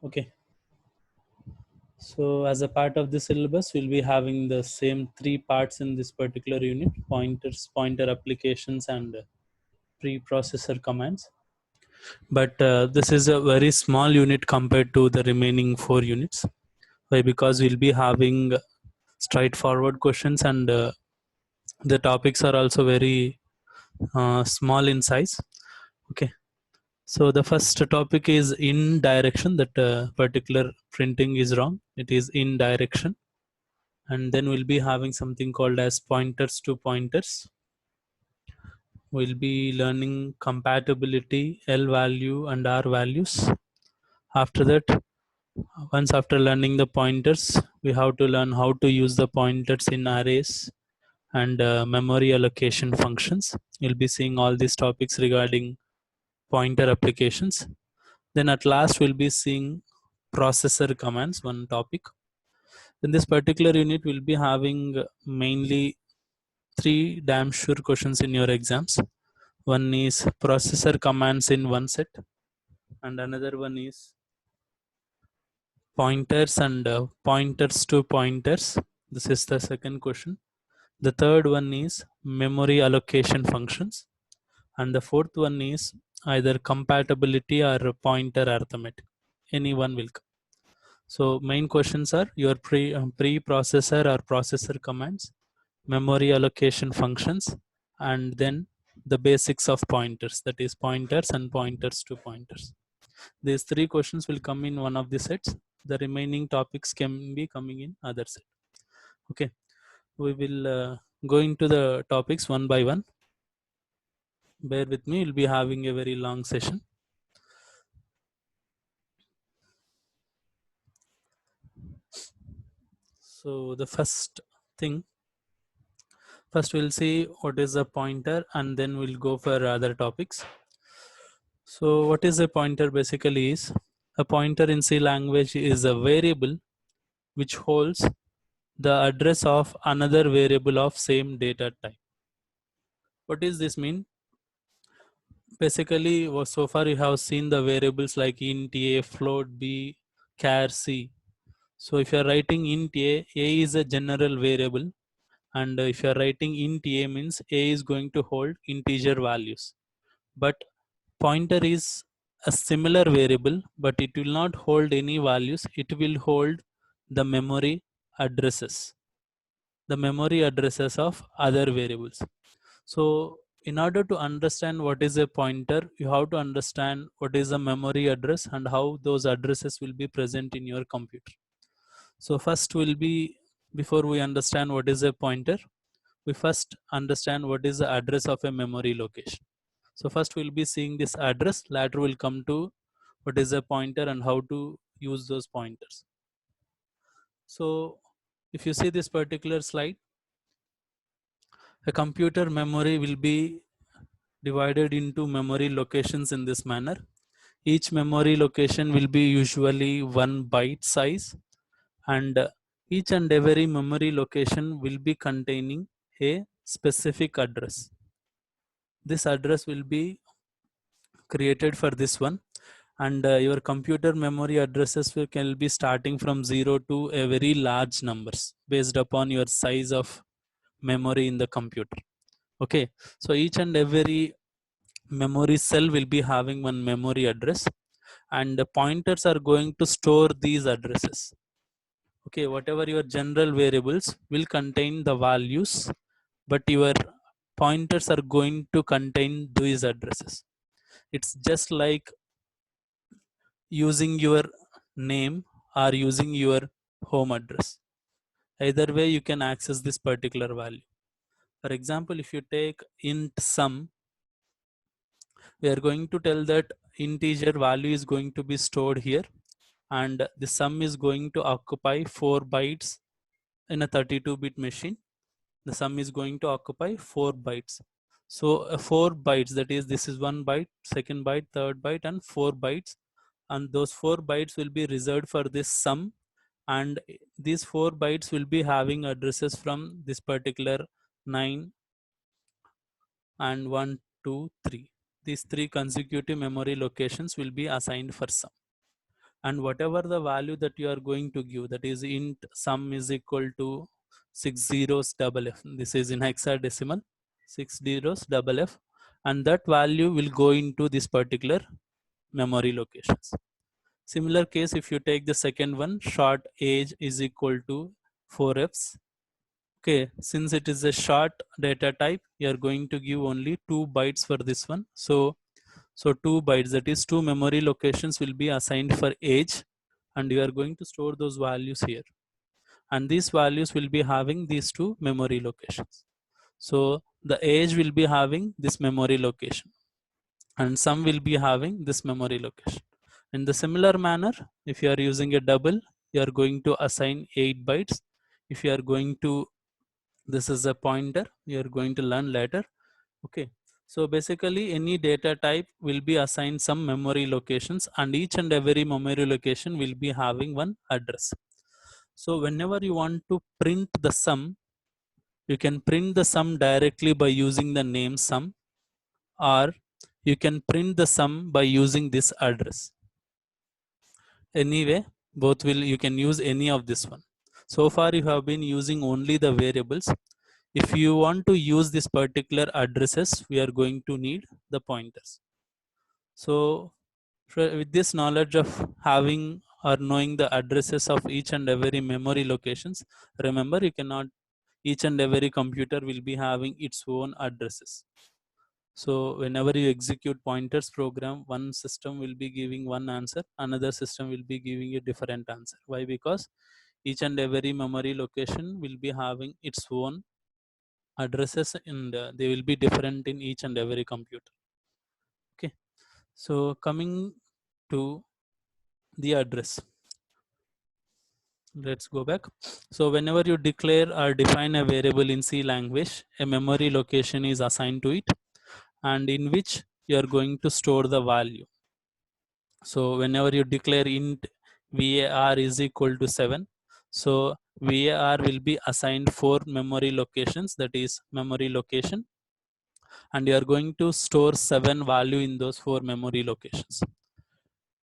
Okay, so as a part of the syllabus, we'll be having the same three parts in this particular unit: pointers, pointer applications, and preprocessor commands. But this is a very small unit compared to the remaining four units. Why? Because we'll be having straightforward questions, and the topics are also very small in size. Okay, so the first topic is in direction. That particular printing is wrong. It is in direction. And then we'll be having something called as pointers to pointers. We'll be learning compatibility, L value and R values. After that, once after learning the pointers, we have to learn how to use the pointers in arrays and memory allocation functions. We'll be seeing all these topics regarding pointer applications. Then at last, we'll be seeing processor commands, one topic. In this particular unit, we'll be having mainly three damn sure questions in your exams. One is processor commands in one set, and another one is pointers and pointers to pointers. This is the second question. The third one is memory allocation functions, and the fourth one is either compatibility or pointer arithmetic. Any one will come. So main questions are your pre-processor or processor commands, memory allocation functions, and then the basics of pointers, that is pointers and pointers to pointers. These three questions will come in one of the sets. The remaining topics can be coming in other set. Okay, we will go into the topics one by one. Bear with me, we'll be having a very long session. So the first thing, first we'll see what is a pointer, and then we'll go for other topics. So what is a pointer basically is, a pointer in C language is a variable which holds the address of another variable of same data type. What does this mean? Basically, so far you have seen the variables like int a, float b, char c. So if you are writing int a is a general variable, and if you are writing int a means a is going to hold integer values. But pointer is a similar variable, but it will not hold any values. It will hold the memory addresses, the memory addresses of other variables. So in order to understand what is a pointer, you have to understand what is a memory address and how those addresses will be present in your computer. So first will be, before we understand what is a pointer, we first understand what is the address of a memory location. So first we'll be seeing this address, later we'll come to what is a pointer and how to use those pointers. So if you see this particular slide, a computer memory will be divided into memory locations in this manner. Each memory location will be usually 1 byte size, and each and every memory location will be containing a specific address. This address will be created for this one, and your computer memory addresses can be starting from 0 to a very large numbers based upon your size of memory in the computer. Okay, so each and every memory cell will be having one memory address, and the pointers are going to store these addresses. Okay, whatever your general variables will contain the values, but your pointers are going to contain these addresses. It's just like using your name or using your home address. Either way, you can access this particular value. For example, if you take int sum, we are going to tell that integer value is going to be stored here, and the sum is going to occupy 4 bytes in a 32-bit machine. The sum is going to occupy 4 bytes. So 4 bytes, that is, this is 1 byte, second byte, third byte, and 4 bytes. And those 4 bytes will be reserved for this sum, and these 4 bytes will be having addresses from this particular 9 and 1, 2, 3. These three consecutive memory locations will be assigned for sum. and whatever the value that you are going to give, that is int sum is equal to 6 zeros double f. This is in hexadecimal, 6 zeros double f, and that value will go into this particular memory locations. Similar case, if you take the second one, short age is equal to 4fs. Okay, since it is a short data type, you are going to give only 2 bytes for this one. So 2 bytes, that is 2 memory locations will be assigned for age, and you are going to store those values here. And these values will be having these 2 memory locations. So the age will be having this memory location, and sum will be having this memory location. In the similar manner, if you are using a double, you are going to assign 8 bytes. If you are going to, this is a pointer, you are going to learn later. Okay, so basically any data type will be assigned some memory locations, and each and every memory location will be having one address. So whenever you want to print the sum, you can print the sum directly by using the name sum, or you can print the sum by using this address. Anyway, both will, you can use any of this one. So far you have been using only the variables. If you want to use this particular addresses, we are going to need the pointers. So with this knowledge of having or knowing the addresses of each and every memory locations, remember you cannot, each and every computer will be having its own addresses. So whenever you execute pointers program, one system will be giving one answer, another system will be giving a different answer. Why? Because each and every memory location will be having its own addresses, and they will be different in each and every computer. Okay, so coming to the address, let's go back. So whenever you declare or define a variable in C language, a memory location is assigned to it, and in which you are going to store the value. So whenever you declare int var is equal to 7, so var will be assigned 4 memory locations, that is memory location, and you are going to store 7 value in those 4 memory locations.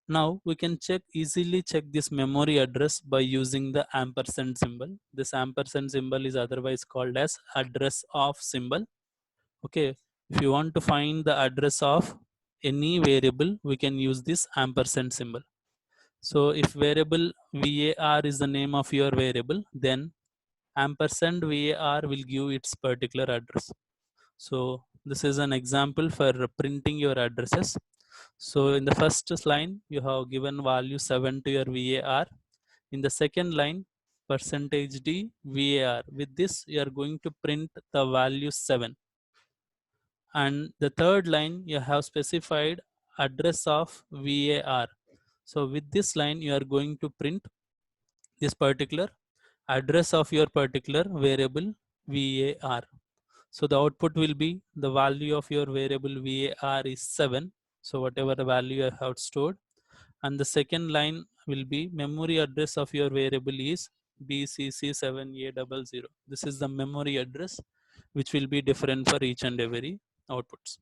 Now we can easily check this memory address by using the ampersand symbol. This ampersand symbol is otherwise called as address of symbol. Okay, if you want to find the address of any variable, we can use this ampersand symbol. So if variable var is the name of your variable, then ampersand var will give its particular address. So this is an example for printing your addresses. So in the first line, you have given value 7 to your var. In the second line, %d var. With this, you are going to print the value 7. And the third line, you have specified address of var. So with this line, you are going to print this particular address of your particular variable var. So the output will be the value of your variable var is 7. So whatever the value I have stored. And the second line will be memory address of your variable is bcc7a00. This is the memory address which will be different for each and every outputs.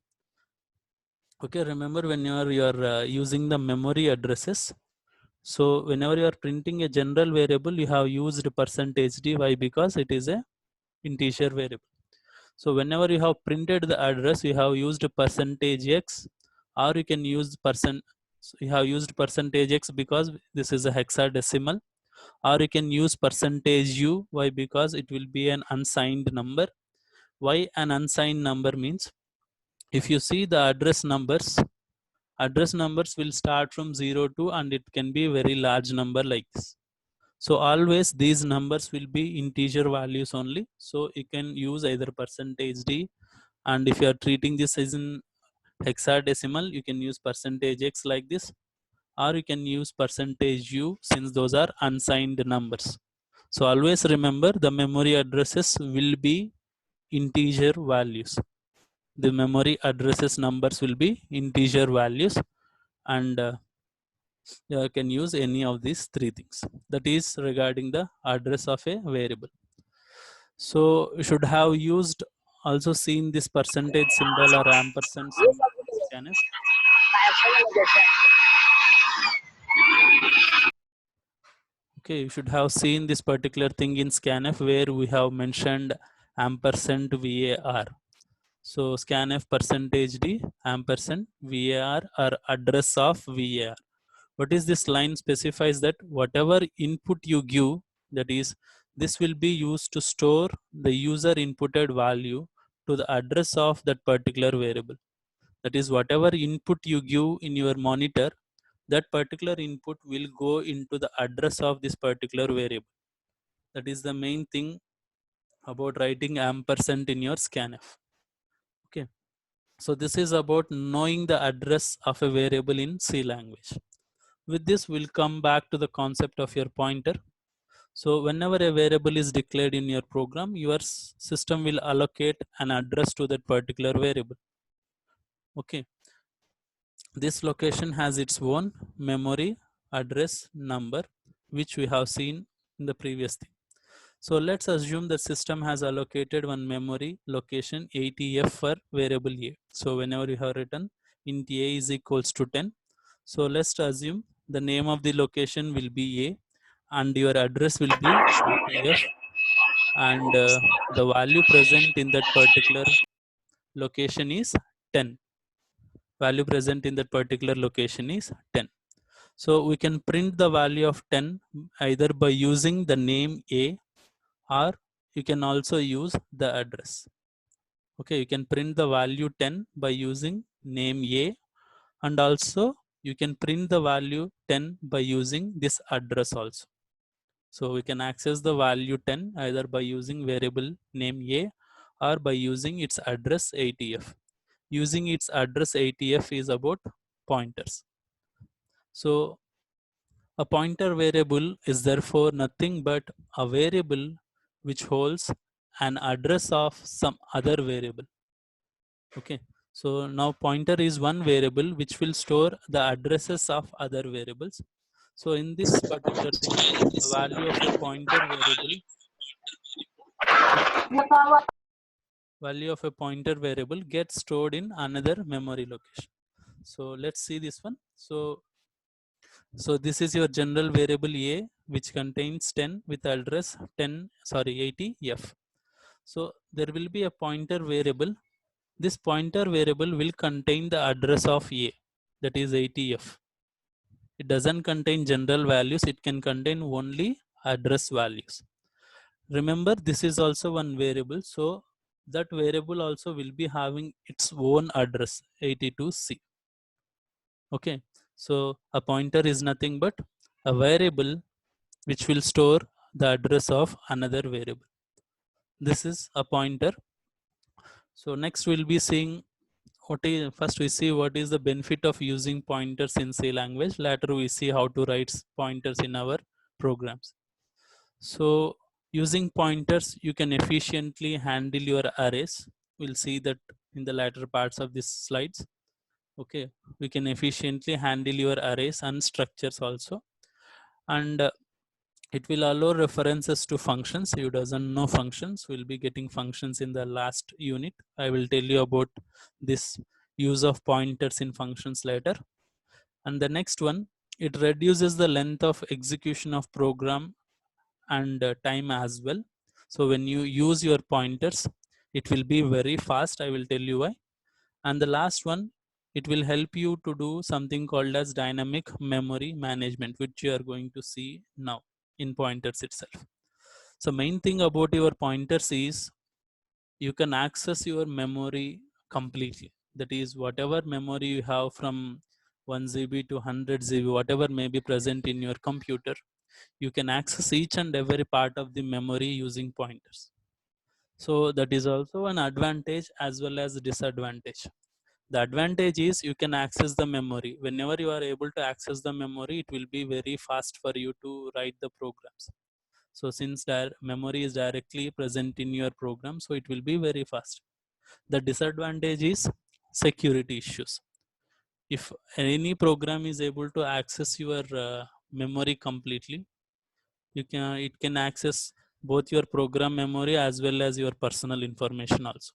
Okay, remember when you are using the memory addresses, so whenever you are printing a general variable, you have used %d. Why? Because it is a integer variable. So whenever you have printed the address, you have used %x, or you can use so you have used %x because this is a hexadecimal, or you can use %u. Why? Because it will be an unsigned number. Why an unsigned number means, if you see the address numbers will start from 0 to, and it can be a very large number like this. So always these numbers will be integer values only. So you can use either %d, and if you are treating this as in hexadecimal, you can use %x like this, or you can use %u, since those are unsigned numbers. So always remember, the memory addresses will be integer values. The memory addresses numbers will be integer values, and you can use any of these 3 things. That is regarding the address of a variable. So you should have used, also seen this percentage symbol or ampersand symbol in scanf. Okay, you should have seen this particular thing in scanf where we have mentioned ampersand var. So scanf percentage d ampersand var or address of var. What is this line specifies that whatever input you give, that is, this will be used to store the user inputted value to the address of that particular variable. That is, whatever input you give in your monitor, that particular input will go into the address of this particular variable. That is the main thing about writing ampersand in your scanf. Okay, so this is about knowing the address of a variable in C language. With this, we'll come back to the concept of your pointer. So whenever a variable is declared in your program, your system will allocate an address to that particular variable. Okay, this location has its own memory address number, which we have seen in the previous thing. So let's assume the system has allocated one memory location 80F for variable a. So whenever you have written int a is equals to 10, so let's assume the name of the location will be a and your address will be 80F, and the value present in that particular location is 10. Value present in that particular location is 10. So we can print the value of 10 either by using the name a, or you can also use the address. Okay, you can print the value 10 by using name a, and also you can print the value 10 by using this address also. So we can access the value 10 either by using variable name a or by using its address 80F. Using its address 80F is about pointers. So a pointer variable is therefore nothing but a variable which holds an address of some other variable. Okay, so now pointer is one variable which will store the addresses of other variables. So in this particular thing, the value of a pointer variable gets stored in another memory location. So let's see this one. So this is your general variable a, which contains 10 with address 80F. So there will be a pointer variable. This pointer variable will contain the address of a, that is 80F. It doesn't contain general values, it can contain only address values. Remember, this is also one variable, so that variable also will be having its own address 82C. Okay, so a pointer is nothing but a variable which will store the address of another variable. This is a pointer. So next we'll be seeing first we see what is the benefit of using pointers in C language. Later we see how to write pointers in our programs. So using pointers, you can efficiently handle your arrays. We'll see that in the latter parts of these slides. Okay, we can efficiently handle your arrays and structures also. And it will allow references to functions. You doesn't know functions, we'll be getting functions in the last unit. I will tell you about this use of pointers in functions later. And the next one, it reduces the length of execution of program and time as well. So when you use your pointers, it will be very fast. I will tell you why. And the last one, it will help you to do something called as dynamic memory management, which you are going to see now in pointers itself. So main thing about your pointers is you can access your memory completely. That is, whatever memory you have from 1 GB to 100 GB, whatever may be present in your computer, you can access each and every part of the memory using pointers. So that is also an advantage as well as a disadvantage. The advantage is you can access the memory. Whenever you are able to access the memory, it will be very fast for you to write the programs. So since memory is directly present in your program, so it will be very fast. The disadvantage is security issues. If any program is able to access your memory completely, it can access both your program memory as well as your personal information also.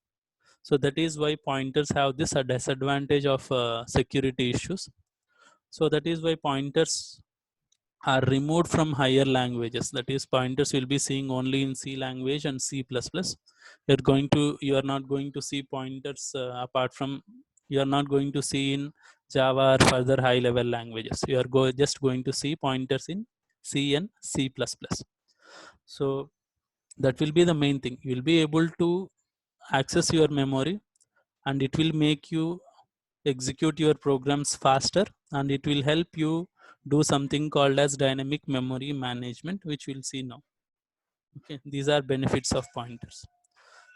So that is why pointers have this disadvantage of security issues. So that is why pointers are removed from higher languages. That is, pointers will be seeing only in C language and C++. You are not going to see pointers apart from, you are not going to see in Java or further high level languages. You are just going to see pointers in C and C++. So that will be the main thing. You will be able to access your memory, and it will make you execute your programs faster, and it will help you do something called as dynamic memory management, which we'll see now. Okay, these are benefits of pointers.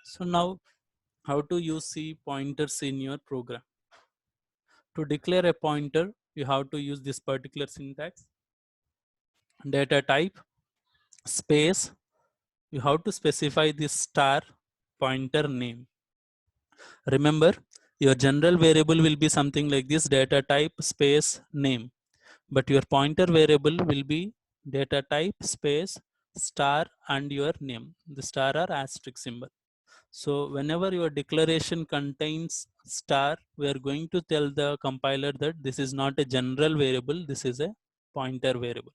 So now, how to use C pointers in your program? To declare a pointer, you have to use this particular syntax: data type space, you have to specify this star pointer name. Remember, your general variable will be something like this: data type space name, but your pointer variable will be data type space star and your name, the star or asterisk symbol. So whenever your declaration contains star, we are going to tell the compiler that this is not a general variable, this is a pointer variable.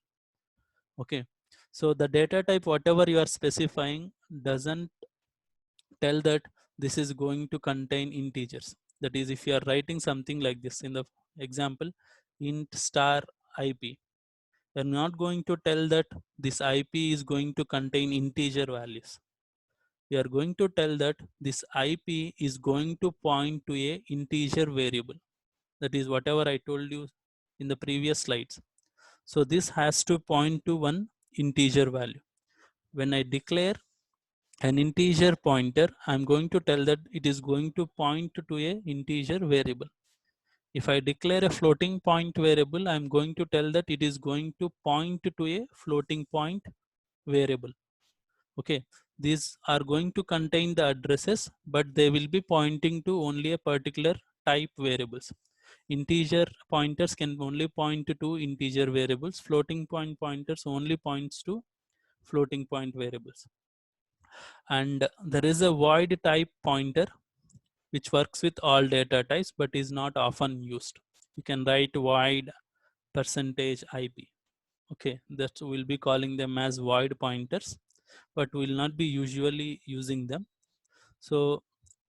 Okay, so the data type whatever you are specifying doesn't tell that this is going to contain integers. That is, if you are writing something like this in the example, int star ip, you're not going to tell that this ip is going to contain integer values. You are going to tell that this ip is going to point to a integer variable. That is whatever I told you in the previous slides. So this has to point to one integer value. When I declare an integer pointer, I'm going to tell that it is going to point to a integer variable. If I declare a floating point variable, I'm going to tell that it is going to point to a floating point variable. Okay, these are going to contain the addresses, but they will be pointing to only a particular type variables. Integer pointers can only point to integer variables. Floating point pointers only points to floating point variables. And there is a void type pointer which works with all data types but is not often used. You can write void percentage ip. Okay, that we'll be calling them as void pointers, but we will not be usually using them. So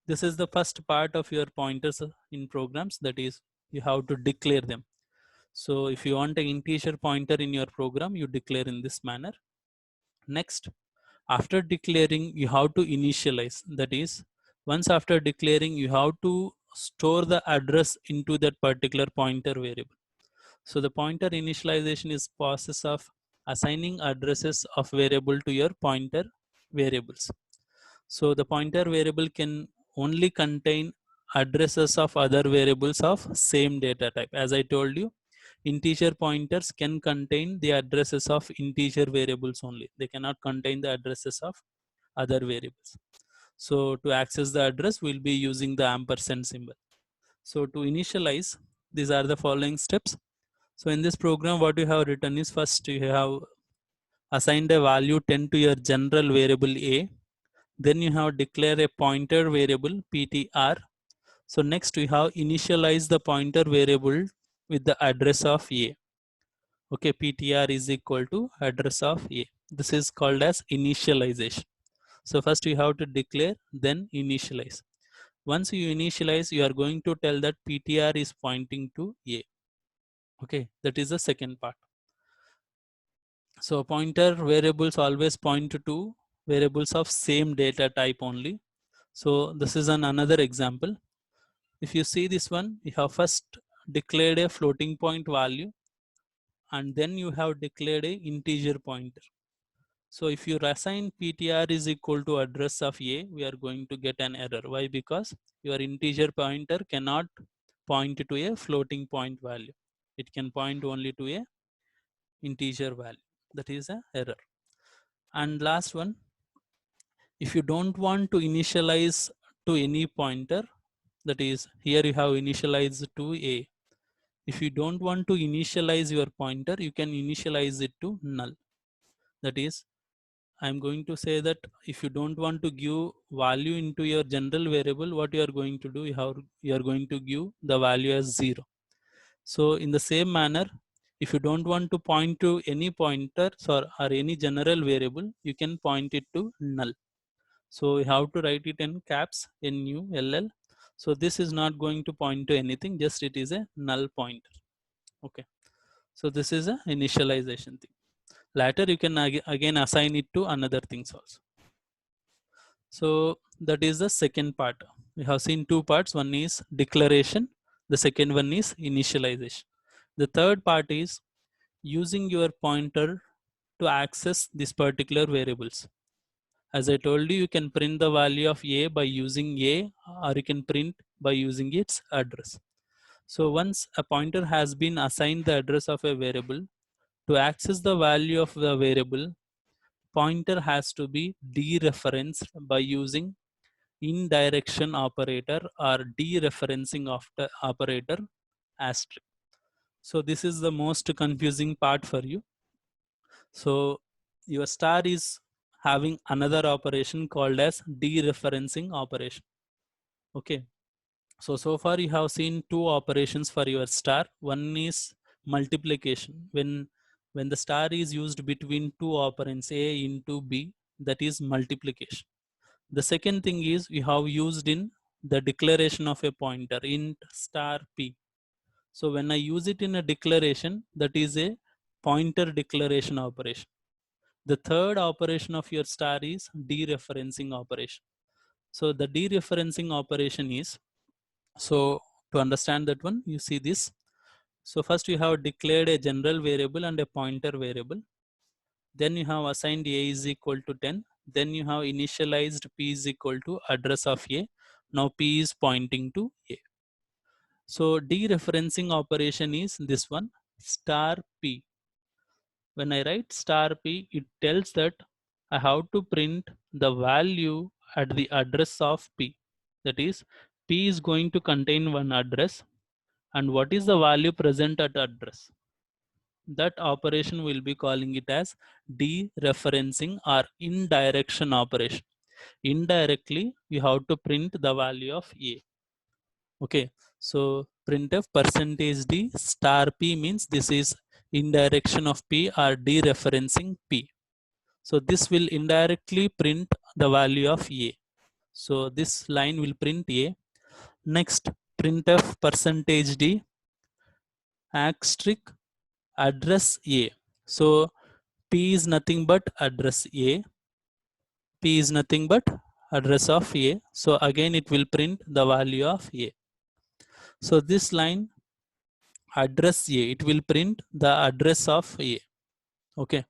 this is the first part of your pointers in programs, that is, you have to declare them. So if you want an integer pointer in your program, you declare in this manner. Next, after declaring, you have to initialize. That is, once after declaring, you have to store the address into that particular pointer variable. So the pointer initialization is process of assigning addresses of variable to your pointer variables. So the pointer variable can only contain addresses of other variables of same data type. As I told you, integer pointers can contain the addresses of integer variables only. They cannot contain the addresses of other variables. So to access the address, we'll be using the ampersand symbol. So to initialize, these are the following steps. So in this program, what you have written is, first you have assigned a value 10 to your general variable a. Then you have declared a pointer variable ptr. So next we have initialized the pointer variable with the address of a. Okay, ptr is equal to address of a. This is called as initialization. So first you have to declare, then initialize. Once you initialize, you are going to tell that ptr is pointing to a. Okay, that is the second part. So pointer variables always point to variables of same data type only. So this is another example. If you see this one, you have first declared a floating point value, and then you have declared a integer pointer. So if you assign ptr is equal to address of a, we are going to get an error. Why? Because your integer pointer cannot point to a floating point value. It can point only to a integer value. That is a error. And last one, if you don't want to initialize to any pointer, that is, here you have initialized to a. If you don't want to initialize your pointer, you can initialize it to null. That is, I'm going to say that if you don't want to give value into your general variable, what you are going to do, you are going to give the value as 0. So in the same manner, If you don't want to point to any pointers or any general variable, you can point it to null. So we have to write it in caps, NULL. So this is not going to point to anything, just it is a null pointer. Okay. So this is a initialization thing. Later you can again assign it to another things also. So that is the second part. We have seen two parts. One is declaration. The second one is initialization. The third part is using your pointer to access these particular variables. As I told you, you can print the value of a by using a, or you can print by using its address. So once a pointer has been assigned the address of a variable, to access the value of the variable, pointer has to be dereferenced by using indirection operator or dereferencing of the operator asterisk. So this is the most confusing part for you. So your star is having another operation called as dereferencing operation. Okay. So far you have seen two operations for your star. One is multiplication. When the star is used between two operands A into B, that is multiplication. The second thing is we have used in the declaration of a pointer int star P. So when I use it in a declaration, that is a pointer declaration operation. The third operation of your star is dereferencing operation. So the dereferencing operation is, so to understand that one, you see this. So first you have declared a general variable and a pointer variable. Then you have assigned a is equal to 10. Then you have initialized p is equal to address of a. Now p is pointing to a. So dereferencing operation is this one, star p. When I write star p, it tells that I have to print the value at the address of p. That is, p is going to contain one address, and what is the value present at address? That operation will be calling it as dereferencing or indirection operation. Indirectly, you have to print the value of a. Okay, so printf percentage d star p means this is indirection of p or dereferencing p. So this will indirectly print the value of a. So this line will print a. Next, printf percentage d asterisk address a. So p is nothing but address a. P is nothing but address of a. So again it will print the value of a. So this line address a, it will print the address of a. Okay.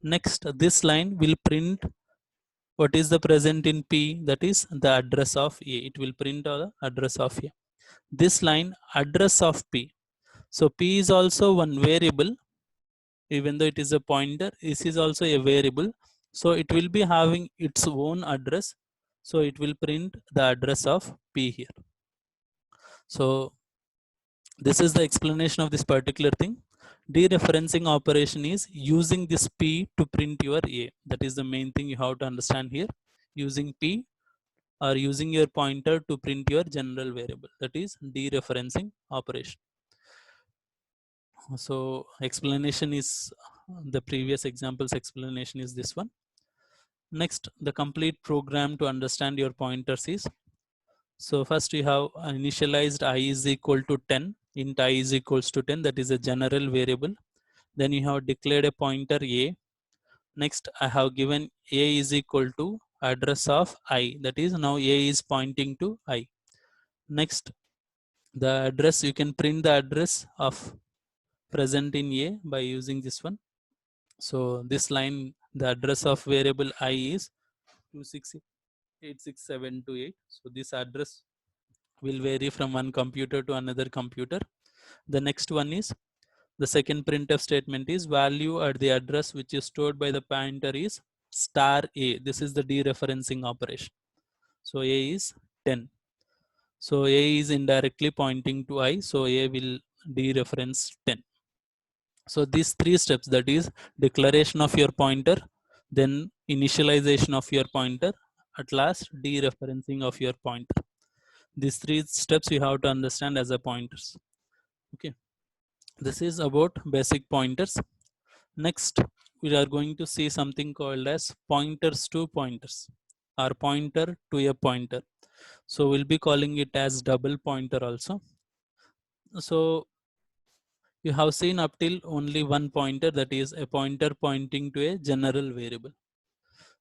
Next, this line will print what is the present in P, that is the address of a. It will print the address of a. This line address of P. So P is also one variable, even though it is a pointer, this is also a variable. So it will be having its own address. So it will print the address of P here. So this is the explanation of this particular thing. Dereferencing operation is using this P to print your A. That is the main thing you have to understand here. Using P or using your pointer to print your general variable. That is dereferencing operation. So explanation is, the previous examples explanation is this one. Next, the complete program to understand your pointers is, so first you have initialized I is equal to 10, int I is equals to 10, that is a general variable. Then you have declared a pointer a. Next, I have given a is equal to address of I, that is now a is pointing to I. Next, the address, you can print the address of present in a by using this one. So this line, the address of variable I is 2686728. So this address will vary from one computer to another computer. The next one is, the second printf statement is value at the address which is stored by the pointer is star a. This is the dereferencing operation. So a is 10. So a is indirectly pointing to I. So a will dereference 10. So these three steps, that is declaration of your pointer, then initialization of your pointer, at last dereferencing of your pointer. These three steps you have to understand as a pointers. Okay. This is about basic pointers. Next, we are going to see something called as pointers to pointers or pointer to a pointer. So we'll be calling it as double pointer also. So you have seen up till only one pointer, that is a pointer pointing to a general variable.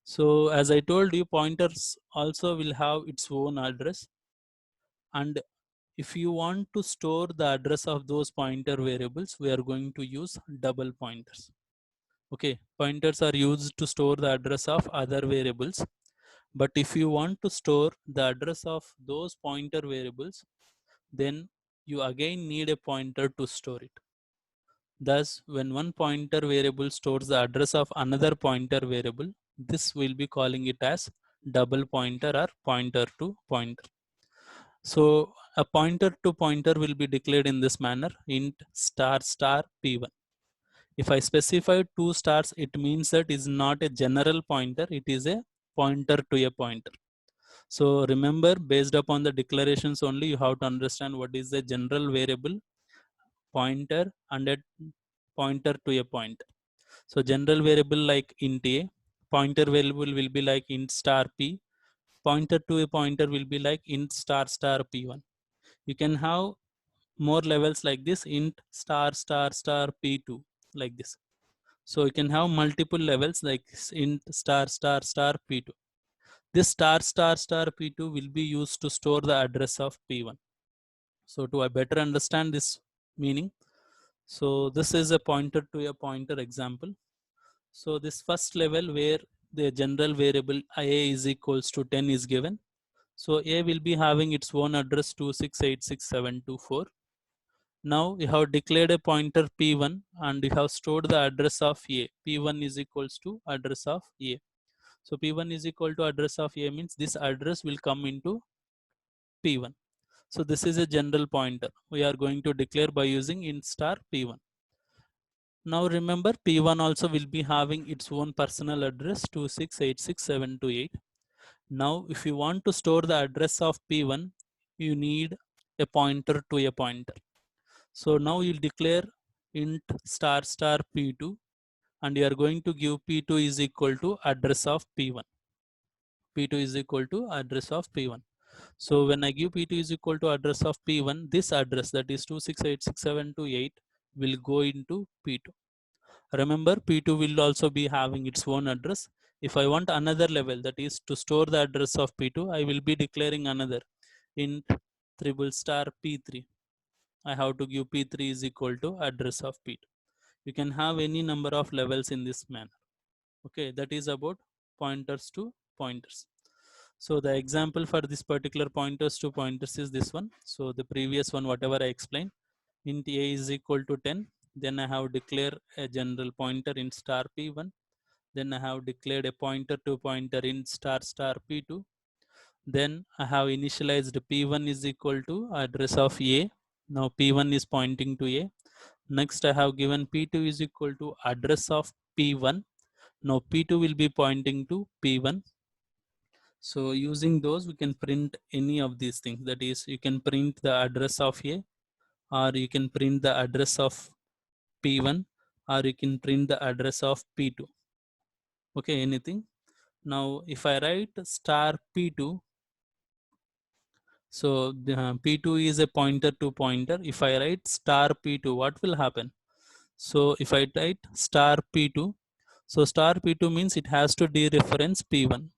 So as I told you, pointers also will have its own address, and if you want to store the address of those pointer variables, we are going to use double pointers. Okay, pointers are used to store the address of other variables, but if you want to store the address of those pointer variables, then you again need a pointer to store it. Thus, when one pointer variable stores the address of another pointer variable, this will be calling it as double pointer or pointer to pointer. So a pointer to pointer will be declared in this manner: int star star p1. If I specify two stars, it means that is not a general pointer, it is a pointer to a pointer. So remember, based upon the declarations only, you have to understand what is the general variable, pointer, and a pointer to a pointer. So general variable like int a, pointer variable will be like int star p, pointer to a pointer will be like int star star p1. You can have more levels like this: int star star star p2, like this. So you can have multiple levels like int star star star p2. This star star star p2 will be used to store the address of p1. So to better understand this meaning, so this is a pointer to a pointer example. So this first level where the general variable a is equals to 10 is given. So a will be having its own address 2686724. Now you have declared a pointer p1 and you have stored the address of a. P1 is equals to address of a. So p1 is equal to address of a means this address will come into p1. So this is a general pointer. We are going to declare by using int star p1. Now remember, p1 also will be having its own personal address 2686728. Now if you want to store the address of p1, you need a pointer to a pointer. So now you'll declare int star star p2 and you are going to give p2 is equal to address of p1. p2 is equal to address of p1. So when I give p2 is equal to address of p1, this address, that is 2686728, will go into p2. Remember, p2 will also be having its own address. If I want another level, that is to store the address of p2, I will be declaring another int triple star p3. I have to give p3 is equal to address of p2. You can have any number of levels in this manner. Okay, that is about pointers to pointers. So the example for this particular pointers to pointers is this one. So the previous one, whatever I explained, int a is equal to 10. Then I have declared a general pointer in star p1. Then I have declared a pointer to pointer in star star p2. Then I have initialized p1 is equal to address of a. Now p1 is pointing to a. Next I have given p2 is equal to address of p1. Now p2 will be pointing to p1. So using those, we can print any of these things. That is, you can print the address of a, or you can print the address of p1, or you can print the address of p2. Okay, anything. Now if I write star p2, so p2 is a pointer to pointer. If I write star p2, what will happen? So if I write star p2, so star p2 means it has to dereference p1.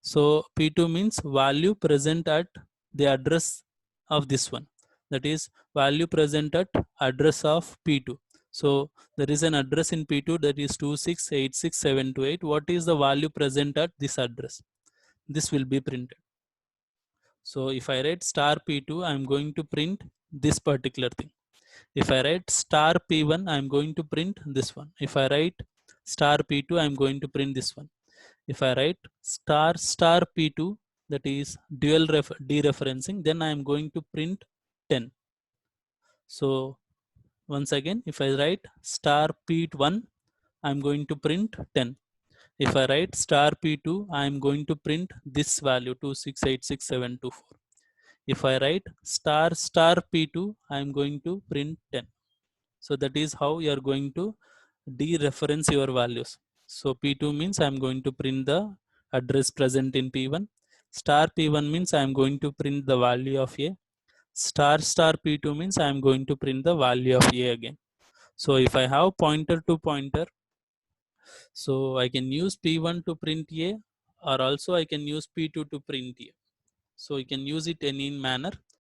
So p2 means value present at the address of this one. That is value present at address of p2. So there is an address in p2 that is 2686728. What is the value present at this address? This will be printed. So if I write star p2, I am going to print this particular thing. If I write star p1, I am going to print this one. If I write star p2, I am going to print this one. If I write star star p2, that is dual dereferencing, then I am going to print 10. So once again, if I write star p1, I am going to print 10. If I write star p2, I am going to print this value 2686724. If I write star star p2, I am going to print 10. So that is how you are going to dereference your values. So P2 means I'm going to print the address present in P1. Star P1 means I'm going to print the value of A. Star star P2 means I'm going to print the value of A again. So if I have pointer to pointer, so I can use P1 to print A, or also I can use P2 to print A. So you can use it any manner.